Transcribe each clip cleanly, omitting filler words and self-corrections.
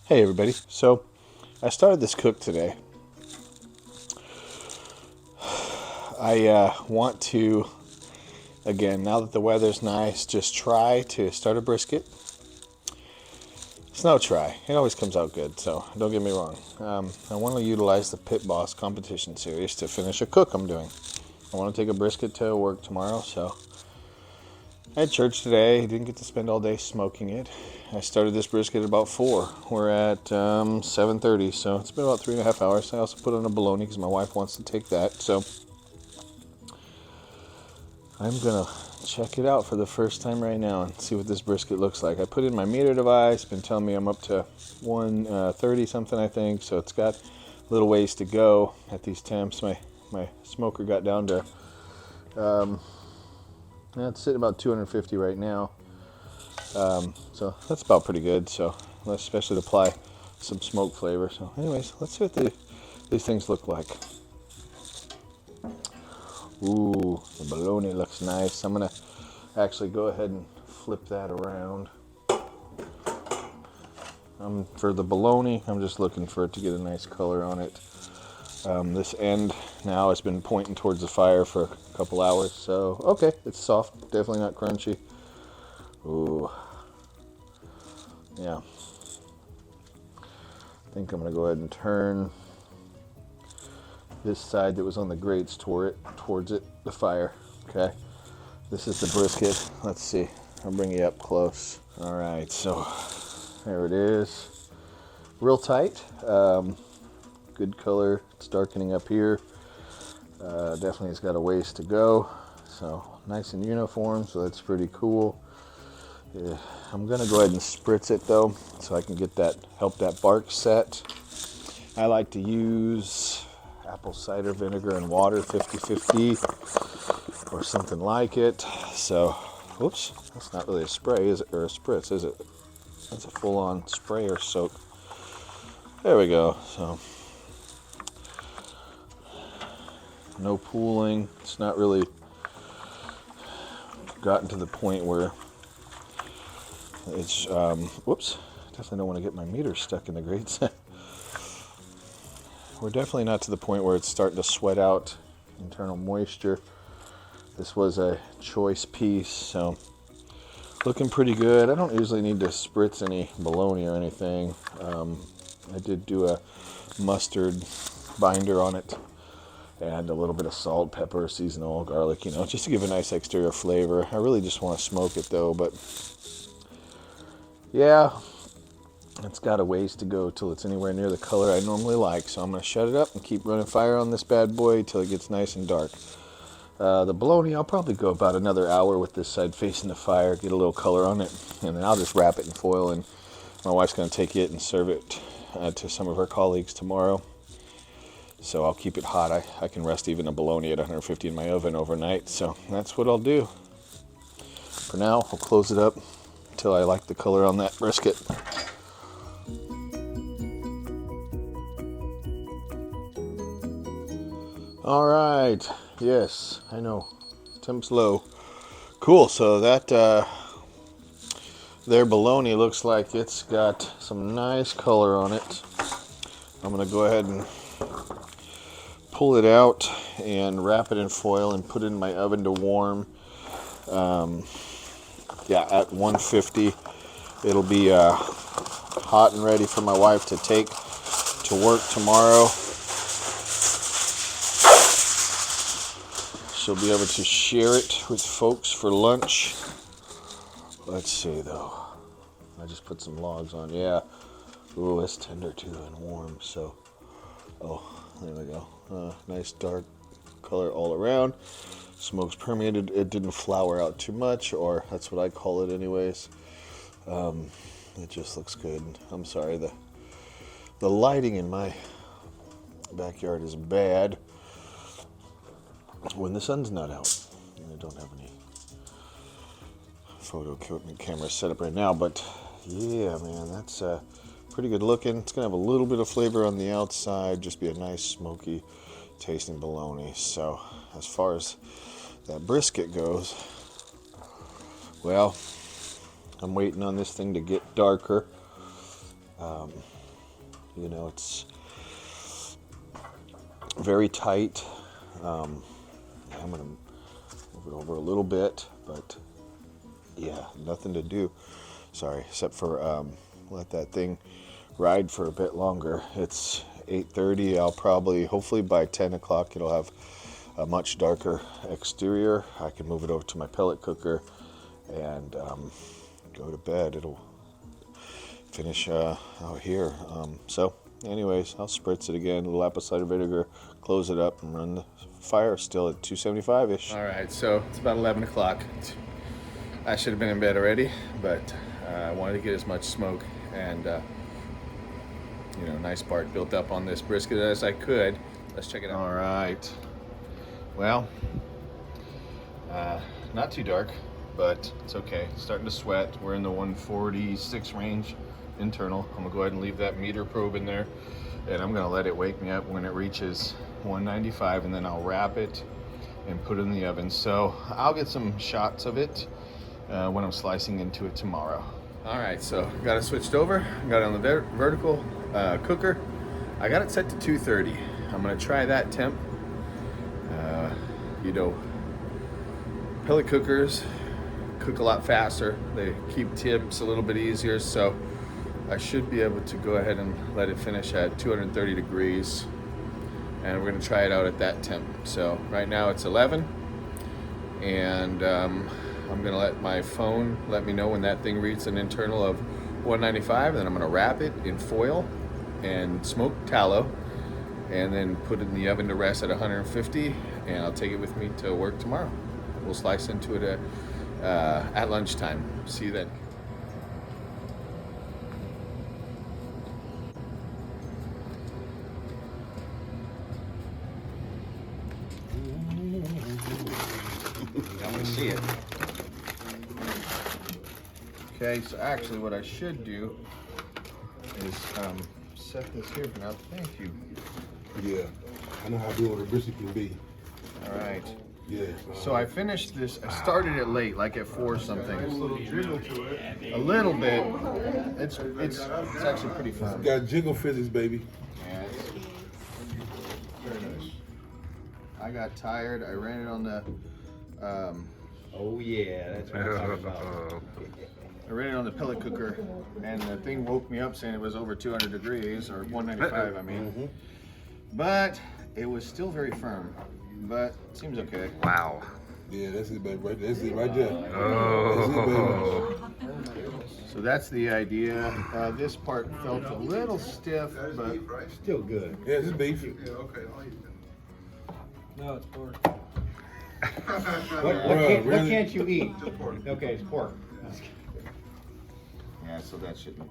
Hey everybody. So I started this cook today. I want to, again, now that the weather's nice, just try to start a brisket. It's no try. It always comes out good, so don't get me wrong. I want to utilize the Pit Boss competition series to finish a cook I'm doing. I want to take a brisket to work tomorrow, so I had church today. Didn't get to spend all day smoking it. I started this brisket at about 4. We're at 7:30, so it's been about 3.5 hours. I also put on a bologna because my wife wants to take that. So I'm going to check it out for the first time right now and see what this brisket looks like. I put in my meter device. Been telling me I'm up to 130 something, I think. So it's got a little ways to go at these temps. My smoker got down to, it's sitting about 250 right now. So that's about pretty good. So especially to apply some smoke flavor. So anyways, let's see what these things look like. Ooh, the bologna looks nice. I'm gonna actually go ahead and flip that around. For the bologna, I'm just looking for it to get a nice color on it. This end now has been pointing towards the fire for a couple hours. So okay, it's soft, definitely not crunchy. Ooh. Yeah, I think I'm going to go ahead and turn this side that was on the grates towards it, the fire. Okay, this is the brisket. Let's see. I'll bring you up close. All right, so there it is. Real tight. Good color. It's darkening up here. Definitely has got a ways to go. So nice and uniform. So that's pretty cool. Yeah, I'm gonna go ahead and spritz it though, so I can get help that bark set. I like to use apple cider vinegar and water 50-50 or something like it. So, oops, that's not really a spray, is it? Or a spritz, is it? That's a full-on spray or soak. There we go. So, no pooling. It's not really gotten to the point where it's, whoops, definitely don't want to get my meter stuck in the grates. We're definitely not to the point where it's starting to sweat out internal moisture. This was a choice piece, so looking pretty good. I don't usually need to spritz any bologna or anything. I did do a mustard binder on it and a little bit of salt, pepper, seasonal, garlic, just to give a nice exterior flavor. I really just want to smoke it though, but yeah, it's got a ways to go till it's anywhere near the color I normally like. So I'm going to shut it up and keep running fire on this bad boy till it gets nice and dark. The bologna, I'll probably go about another hour with this side facing the fire, get a little color on it, and then I'll just wrap it in foil, and my wife's going to take it and serve it to some of her colleagues tomorrow. So I'll keep it hot. I can rest even a bologna at 150 in my oven overnight. So that's what I'll do. For now, I'll close it up until I like the color on that brisket. All right. Yes, I know. Temp's low. Cool. So that their bologna looks like it's got some nice color on it. I'm going to go ahead and pull it out and wrap it in foil and put it in my oven to warm. At 150. It'll be hot and ready for my wife to take to work tomorrow. She'll be able to share it with folks for lunch. Let's see though. I just put some logs on. Yeah. Ooh, it's tender too and warm. So, there we go. Nice dark color all around. Smoke's permeated. It didn't flour out too much, or that's what I call it anyways. It just looks good. I'm sorry, the lighting in my backyard is bad when the sun's not out. I don't have any photo equipment cameras set up right now, but yeah, man, that's pretty good looking. It's gonna have a little bit of flavor on the outside, just be a nice smoky tasting bologna. So as far as that brisket goes, well, I'm waiting on this thing to get darker. You know, it's very tight. I'm gonna move it over a little bit, but yeah, nothing to do. Sorry, except for let that thing ride for a bit longer. It's 8:30. I'll probably, hopefully by 10 o'clock, it'll have a much darker exterior. I can move it over to my pellet cooker and go to bed. It'll finish out here. So anyways, I'll spritz it again, a little apple cider vinegar, close it up, and run the fire still at 275-ish. All right, so it's about 11 o'clock. I should have been in bed already, but I wanted to get as much smoke and you know, nice part built up on this brisket as I could. Let's check it out. All right. Well, not too dark, but it's okay. It's starting to sweat. We're in the 146 range internal. I'm gonna go ahead and leave that meter probe in there, and I'm gonna let it wake me up when it reaches 195, and then I'll wrap it and put it in the oven. So I'll get some shots of it when I'm slicing into it tomorrow. All right, so got it switched over. Got it on the vertical cooker. I got it set to 230. I'm gonna try that temp. You know, pellet cookers cook a lot faster. They keep tips a little bit easier, so I should be able to go ahead and let it finish at 230 degrees. And we're gonna try it out at that temp. So right now it's 11, and I'm gonna let my phone let me know when that thing reaches an internal of 195, and then I'm gonna wrap it in foil and smoked tallow, and then put it in the oven to rest at 150, and I'll take it with me to work tomorrow. We'll slice into it at lunchtime. See you then. I'm gonna see it. Okay, so actually what I should do is set this here for now. Thank you. Yeah, I know how doing a brisket can be. All right. Yeah. So I finished this. I started it late, like at 4 something. There's a little jiggle to it. A little bit. It's actually pretty It's fun. got jiggle physics, baby. Yeah, it's very nice. I got tired. I ran it on the. Oh yeah, that's what I'm talking about. I ran it on the pellet cooker, and the thing woke me up saying it was over 200 degrees, or 195, I mean. But it was still very firm. But it seems okay. Wow. Yeah, that's it, baby. Right, that's it right there. Oh. That's it, baby. So that's the idea. This part felt a little stiff, but Still good. Yeah, this is beef. No, it's pork. Bruh, What really? can't you eat? Okay, it's pork. yeah. So that shouldn't.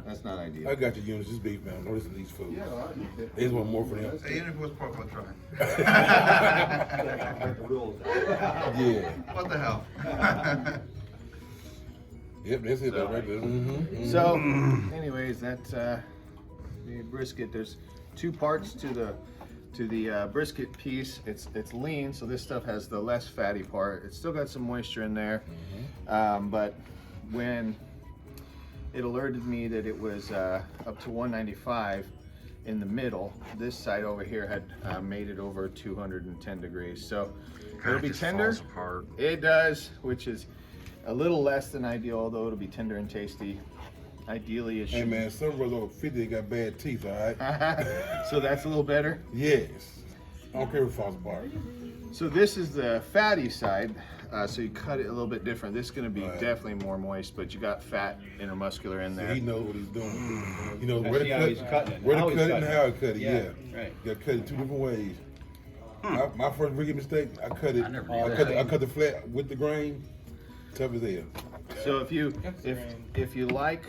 That's not ideal. I got your units. This is beef, man. No, this is these food. Yeah, I eat that. They just want more for them. Hey, even if it was pork, I'll try. Yeah. What the hell? Yep, that's it, baby. Right there. Mm-hmm. So, anyways, that's the brisket. There's 2 parts to the brisket piece. It's lean, so this stuff has the less fatty part. It's still got some moisture in there, but when it alerted me that it was up to 195 in the middle, this side over here had made it over 210 degrees. So it'll be tender. Falls apart. It does, which is a little less than ideal, although it'll be tender and tasty. Ideally, it should. Hey, man, some brothers over 50 they got bad teeth, all right? So that's a little better. Yes. I don't care if it falls apart. So this is the fatty side. So you cut it a little bit different. This is going to be Right. definitely more moist, but you got fat intermuscular in there. He knows what he's doing. He knows I where to see how cut, he's cutting it. where How to he's cut it and cutting how it. to cut it. Yeah, Yeah, right. You got to cut it 2 different ways. My first rookie mistake, I cut it. never I did cut, that. I cut the flat with the grain, tough as hell. So if you like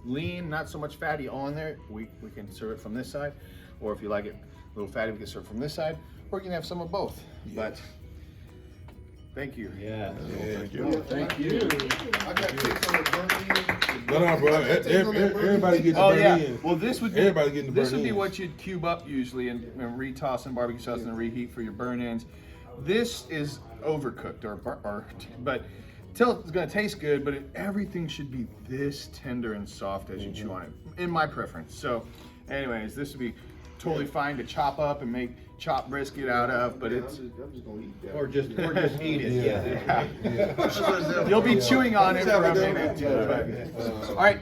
lean, not so much fatty on there, we can serve it from this side, or if you like it a little fatty, we can serve it from this side, or you can have some of both. But thank you. Yeah. Yeah. Thank you. I got tips on the burn-in. No, bro. Everybody gets the Oh burn yeah. in. Well, this would be Everybody getting the this would be burn-ins. what you'd cube up usually and retoss in barbecue sauce and reheat for your burn-ins. This is overcooked, but It's gonna taste good, but everything should be this tender and soft as you chew on it, in my preference. So, anyways, this would be totally fine to chop up and make chopped brisket out of, but it's I'm just gonna eat that. Or just eat it. you'll be chewing on it for a minute too. All right,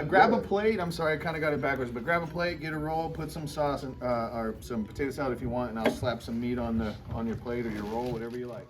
grab a plate. I'm sorry, I kind of got it backwards, but grab a plate, get a roll, put some sauce or some potato salad if you want, and I'll slap some meat on your plate or your roll, whatever you like.